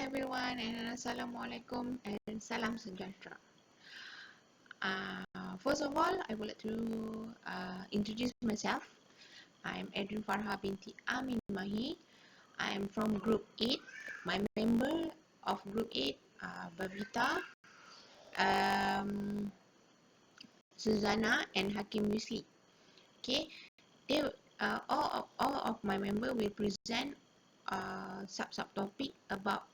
everyone, and Assalamualaikum and Salam Sejahtera. First of all, I would like to introduce myself. I'm Edrin Farha binti Amin Mahi. I'm from Group 8. My member of Group 8 are Bavita, Suzana, and Hakim Yusli. Okay, they, all of my member will present subtopic about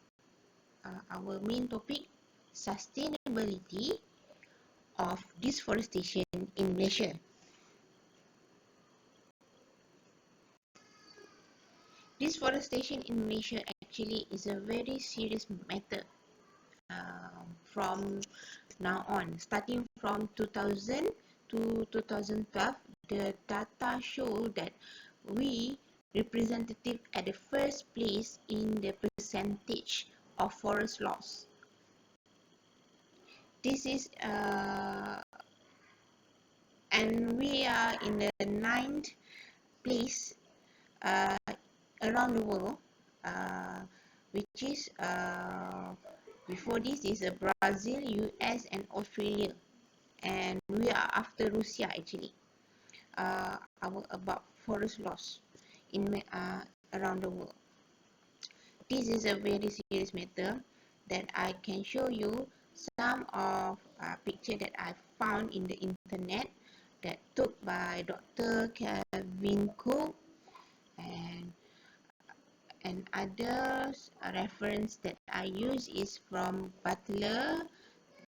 our main topic, sustainability of deforestation in Malaysia. Deforestation in Malaysia actually is a very serious matter from now on. Starting from 2000 to 2012, the data show that we representative at the first place in the percentage of forest loss. This is and we are in the 9th place around the world, which is before this is Brazil, US, and Australia, and we are after Russia actually. About forest loss in around the world. This is a very serious matter that I can show you some of picture that I found in the internet that took by Dr. Kevin Cook, and others reference that I use is from Butler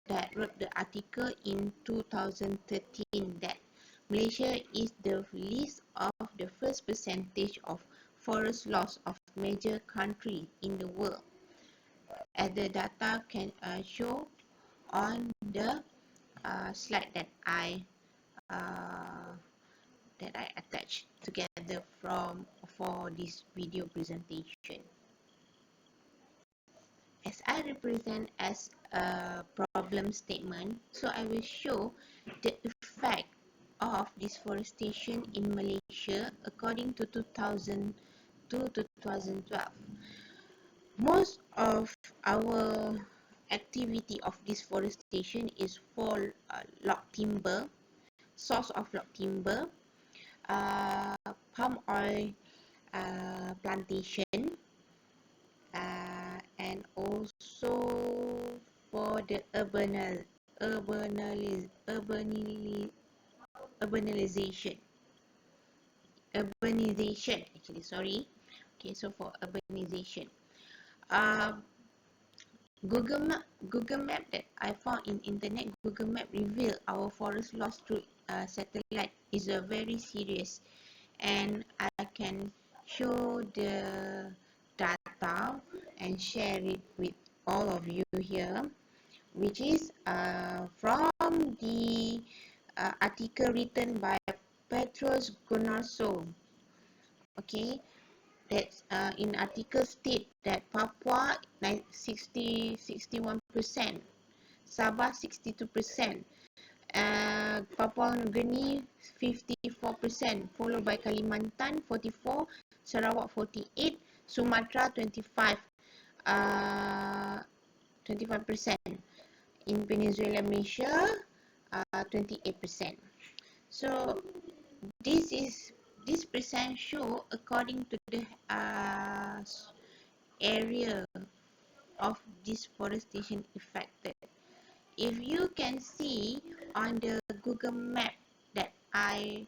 that wrote the article in 2013 that Malaysia is the least of the first percentage of forest loss of major country in the world, as the data can show on the slide that I attached together for this video presentation. As I represent as a problem statement, so I will show the effect of deforestation in Malaysia according to 2000 to 2012. Most of our activity of deforestation is for log timber, source of log timber, palm oil plantation, and also for the urbanization actually, sorry. Okay, so for urbanization, Google Map that I found in internet, Google Map revealed our forest loss through satellite is a very serious, and I can show the data and share it with all of you here, which is from the article written by Petros Gunarso. Okay, that in article state that Papua 61%, Sabah 62%, Papua New Guinea 54%, followed by Kalimantan 44%, Sarawak 48%, Sumatra 25%, in Peninsular Malaysia 28%. So this percent show according to the area of deforestation affected. If you can see on the Google Map that I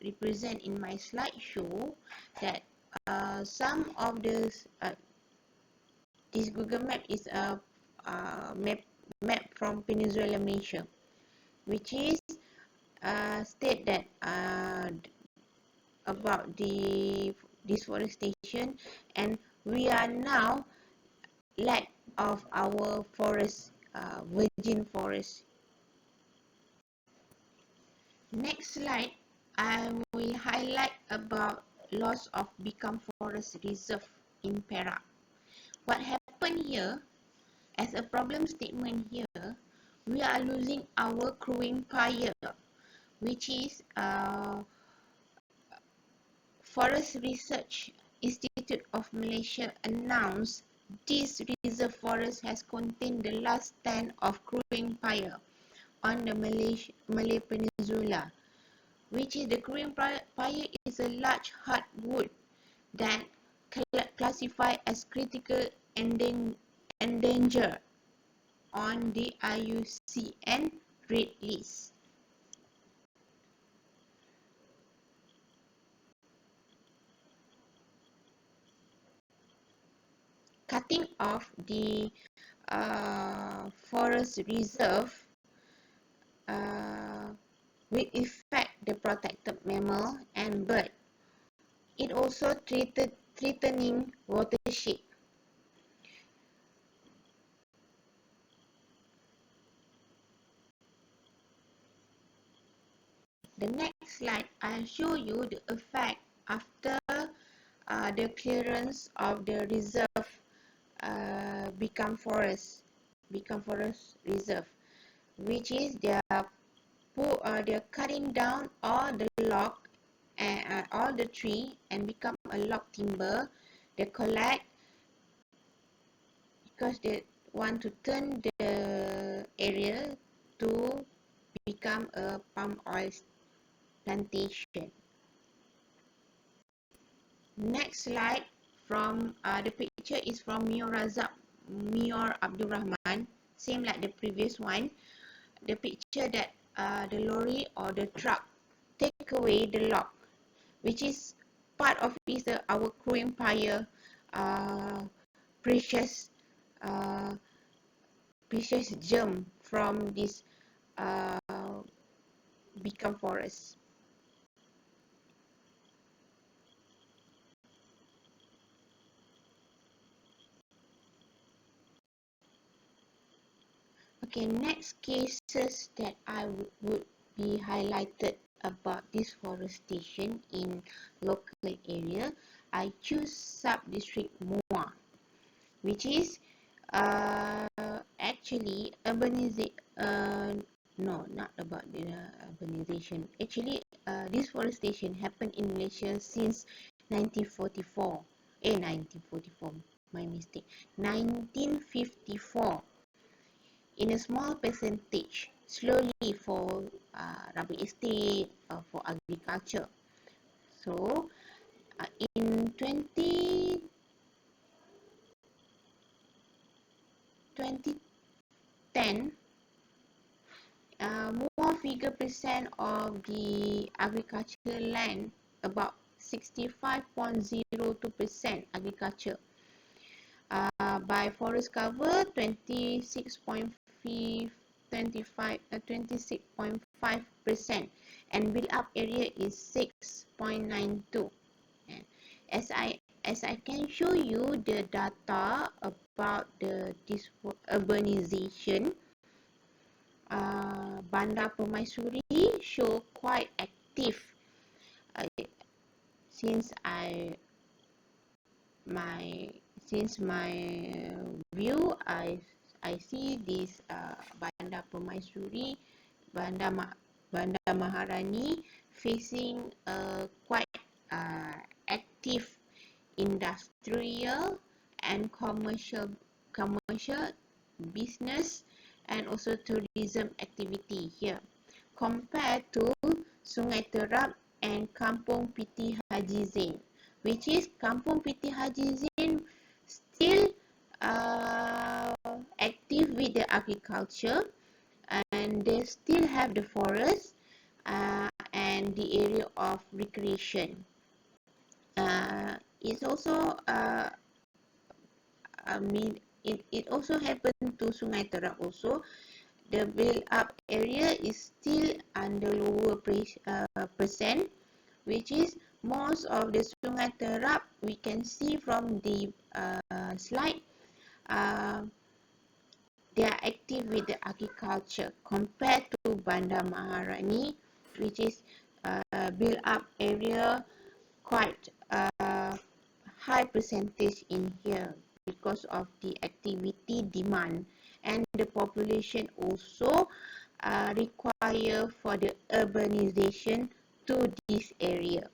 represent in my slideshow, that some of this Google Map is a map from Peninsular Malaysia, which is state that about the deforestation, and we are now lack of our forest, virgin forest. Next slide, I will highlight about loss of Bikam Forest Reserve in Perak. What happened here, as a problem statement here, we are losing our crowing fire, which is Forest Research Institute of Malaysia announced This reserve forest has contained the last stand of crewing fire on the Malay Peninsula, which is the crewing fire is a large hardwood that classified as critical endanger on the IUCN Red List. Cutting off the forest reserve will affect the protected mammal and bird. It also threatening watershed. The next slide, I'll show you the effect after the clearance of the reserve become forest reserve, which is they're cutting down all the log and all the tree and become a log timber. They collect because they want to turn the area to become a palm oil plantation. Next slide from the picture is from Mior Abdul Rahman, same like the previous one. The picture that the lorry or the truck take away the log, which is part of our crewing fire precious uh, precious gem from this uh, become forest. Okay, next cases that I would be highlighted about deforestation in local area, I choose sub-district Mua, which is actually no, not about the urbanization. Actually, deforestation happened in Malaysia since 1944. 1944, my mistake. 1954. In a small percentage, slowly for rubber estate, for agriculture. So, in 2010, more figure percent of the agricultural land, about 65.02% agriculture. By forest cover, 26.5%, and built up area is 6.92. As I can show you the data about this urbanization, Bandar Permaisuri show quite active uh, since my view. I see this Bandar Permaisuri, Bandar Maharani facing quite active industrial and commercial business and also tourism activity here, compared to Sungai Terap and Kampung Piti Haji Zain, which is Kampung Piti Haji Zain still active with the agriculture, and they still have the forest and the area of recreation. It's also it also happened to Sungai Terap also. The build up area is still under lower percent, which is most of the Sungai Terap we can see from the slide. They are active with the agriculture compared to Bandar Maharani, which is build up area quite high percentage in here because of the activity demand, and the population also require for the urbanization to this area.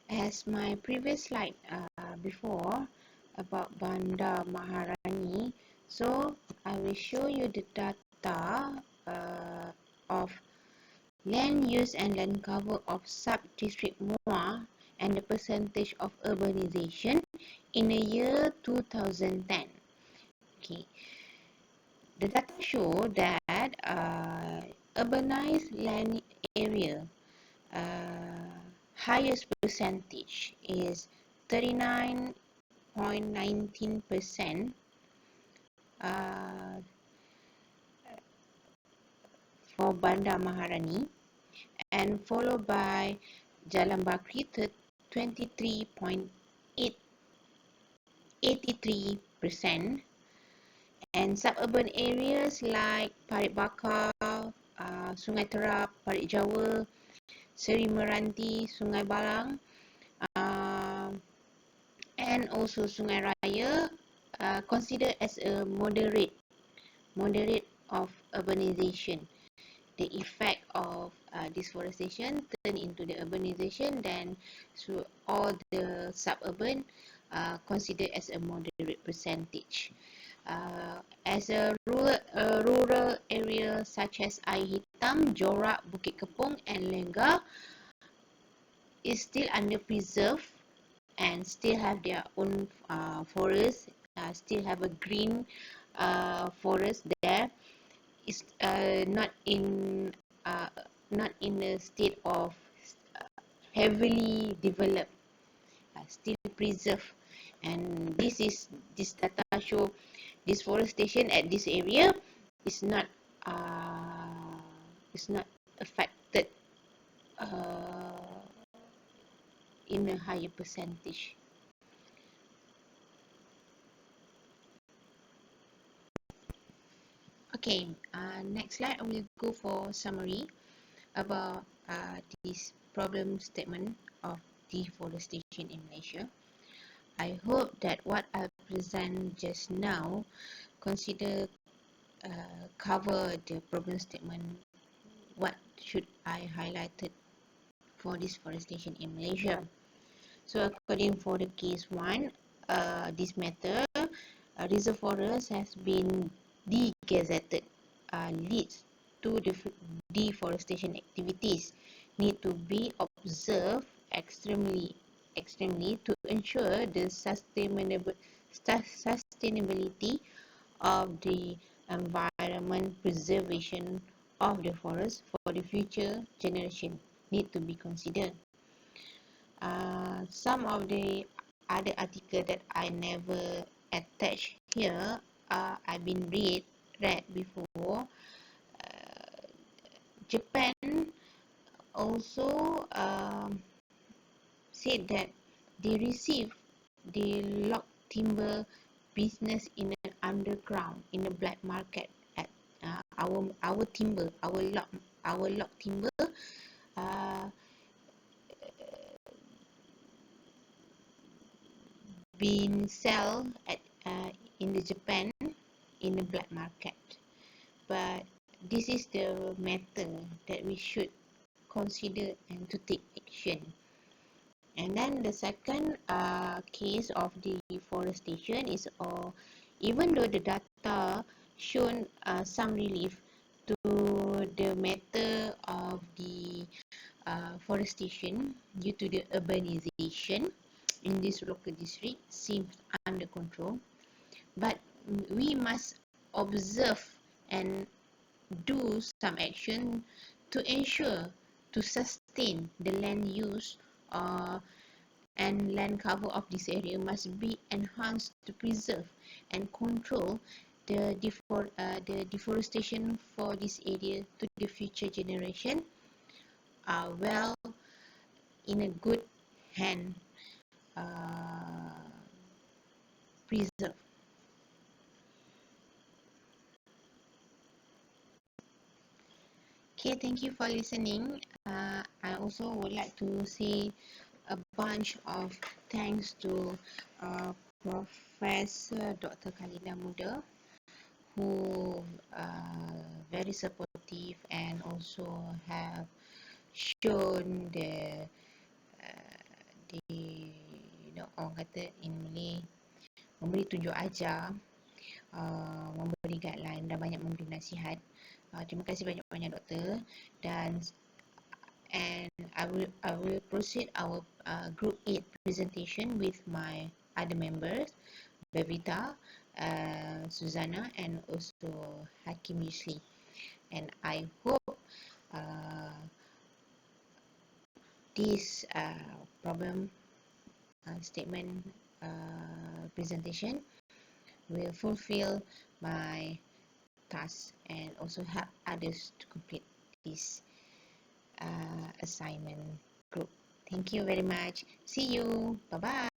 As my previous slide before about Bandar Maharani, so I will show you the data of land use and land cover of sub-district Muar and the percentage of urbanization in the year 2010. Okay, the data show that urbanized land area highest percentage is 39.19% for Bandar Maharani, and followed by Jalan Bakri 23.83%, and suburban areas like Parit Bakar, Sungai Terap, Parit Jawa, Seri Meranti, Sungai Balang, and also Sungai Raya considered as a moderate of urbanization. The effect of deforestation turn into the urbanization, then so all the suburban considered as a moderate percentage. As a rural area such as Air Hitam, Jorak, Bukit Kepong and Lenggar is still under preserve and still have their own forest, still have a green forest there. Is uh, not in a state of heavily developed, still preserved, and this data show deforestation at this area is not uh, affected in a higher percentage. Okay, next slide I will go for summary about this problem statement of deforestation in Malaysia. I hope that what I present just now consider cover the problem statement. What should I highlighted for deforestation in Malaysia? So according for the case 1, this matter, reserve forest has been degazetted, leads to deforestation activities need to be observed extremely to ensure the sustainability of the environment preservation of the forest for the future generation need to be considered. Some of the other article that I never attach here, I've been read before. Japan also said that they receive the log timber business in an underground in the black market at our timber, our log timber uh, being sell at in the Japan in the black market. But this is the matter that we should consider and to take action. And then the second case of deforestation is, even though the data shown some relief to the matter of the forestation due to the urbanization in this local district seems under control, but we must observe and do some action to ensure to sustain the land use and land cover of this area must be enhanced to preserve and control the deforestation for this area to the future generation are well in a good hand preserved. Okay, thank you for listening. I also would like to say a bunch of thanks to Professor Dr. Khalida Muda, who very supportive and also have shown the orang kata in Malay, memberi tunjuk ajar, memberi guideline dan banyak memberi nasihat. Terima kasih banyak-banyak doktor. Dan I will proceed our group 8 presentation with my other members, Bevita, Susanna, and also Hakim Yusli. And I hope this problem statement presentation will fulfill my task and also help others to complete this assignment group. Thank you very much. See you. Bye bye.